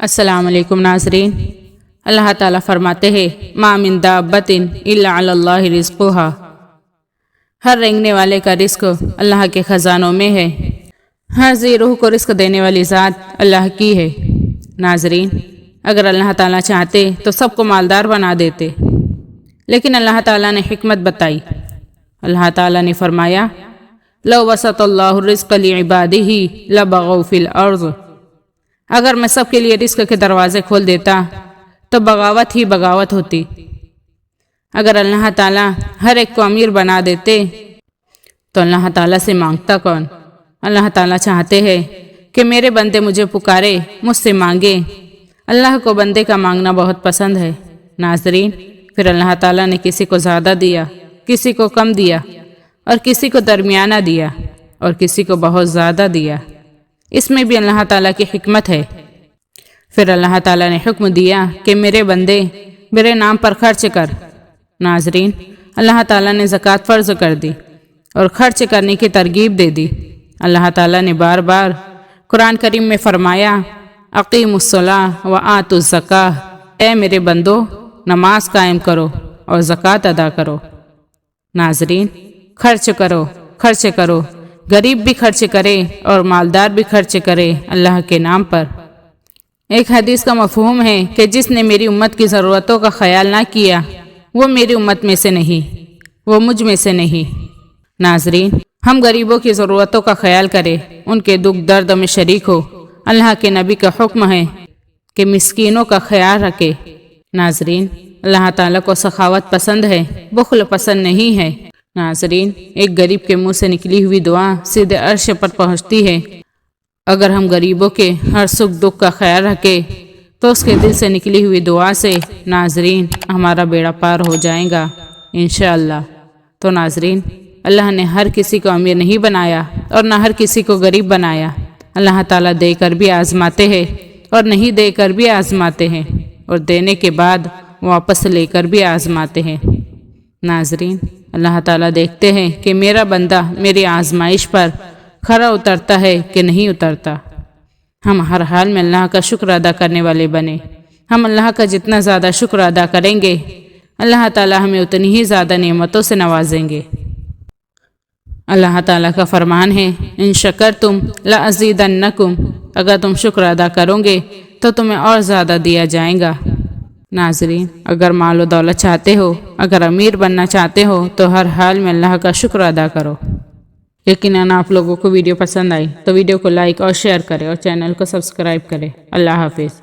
السلام علیکم ناظرین، اللہ تعالیٰ فرماتے ہیں ما من دابۃ الا علی اللہ رزقھا، ہر رینگنے والے کا رزق اللہ کے خزانوں میں ہے، ہر ذی روح کو رزق دینے والی ذات اللہ کی ہے۔ ناظرین، اگر اللہ تعالیٰ چاہتے تو سب کو مالدار بنا دیتے، لیکن اللہ تعالیٰ نے حکمت بتائی۔ اللہ تعالیٰ نے فرمایا لو بسط اللہ الرزق لعبادہ لبغوا فی الارض، اگر میں سب کے لیے رزق کے دروازے کھول دیتا تو بغاوت ہی بغاوت ہوتی۔ اگر اللہ تعالیٰ ہر ایک کو امیر بنا دیتے تو اللہ تعالیٰ سے مانگتا کون؟ اللہ تعالیٰ چاہتے ہیں کہ میرے بندے مجھے پکارے، مجھ سے مانگے۔ اللہ کو بندے کا مانگنا بہت پسند ہے۔ ناظرین، پھر اللہ تعالیٰ نے کسی کو زیادہ دیا، کسی کو کم دیا، اور کسی کو درمیانہ دیا، اور کسی کو بہت زیادہ دیا۔ اس میں بھی اللہ تعالیٰ کی حکمت ہے۔ پھر اللہ تعالیٰ نے حکم دیا کہ میرے بندے میرے نام پر خرچ کر۔ ناظرین، اللہ تعالیٰ نے زکوٰۃ فرض کر دی اور خرچ کرنے کی ترغیب دے دی۔ اللہ تعالیٰ نے بار بار قرآن کریم میں فرمایا اقیموا الصلاۃ وآتوا الزکاۃ، اے میرے بندو نماز قائم کرو اور زکوٰۃ ادا کرو۔ ناظرین، خرچ کرو، خرچ کرو، غریب بھی خرچ کرے اور مالدار بھی خرچ کرے اللہ کے نام پر۔ ایک حدیث کا مفہوم ہے کہ جس نے میری امت کی ضرورتوں کا خیال نہ کیا وہ میری امت میں سے نہیں، وہ مجھ میں سے نہیں۔ ناظرین، ہم غریبوں کی ضرورتوں کا خیال کریں، ان کے دکھ درد میں شریک ہو۔ اللہ کے نبی کا حکم ہے کہ مسکینوں کا خیال رکھے۔ ناظرین، اللہ تعالیٰ کو سخاوت پسند ہے، بخل پسند نہیں ہے۔ ناظرین، ایک غریب کے منہ سے نکلی ہوئی دعا سیدھے عرش پر پہنچتی ہے۔ اگر ہم غریبوں کے ہر سکھ دکھ کا خیال رکھیں تو اس کے دل سے نکلی ہوئی دعا سے ناظرین ہمارا بیڑا پار ہو جائے گا انشاءاللہ۔ تو ناظرین، اللہ نے ہر کسی کو امیر نہیں بنایا اور نہ ہر کسی کو غریب بنایا۔ اللہ تعالیٰ دے کر بھی آزماتے ہیں اور نہیں دے کر بھی آزماتے ہیں، اور دینے کے بعد واپس لے کر بھی آزماتے ہیں۔ ناظرین، اللہ تعالیٰ دیکھتے ہیں کہ میرا بندہ میری آزمائش پر کھرا اترتا ہے کہ نہیں اترتا۔ ہم ہر حال میں اللہ کا شکر ادا کرنے والے بنے۔ ہم اللہ کا جتنا زیادہ شکر ادا کریں گے اللہ تعالیٰ ہمیں اتنی ہی زیادہ نعمتوں سے نوازیں گے۔ اللہ تعالیٰ کا فرمان ہے ان شکرتم لازیدنکم، اگر تم شکر ادا کرو گے تو تمہیں اور زیادہ دیا جائے گا۔ ناظرین، اگر مال و دولت چاہتے ہو، اگر امیر بننا چاہتے ہو تو ہر حال میں اللہ کا شکر ادا کرو۔ یقیناً آپ لوگوں کو ویڈیو پسند آئی تو ویڈیو کو لائک اور شیئر کریں اور چینل کو سبسکرائب کریں۔ اللہ حافظ۔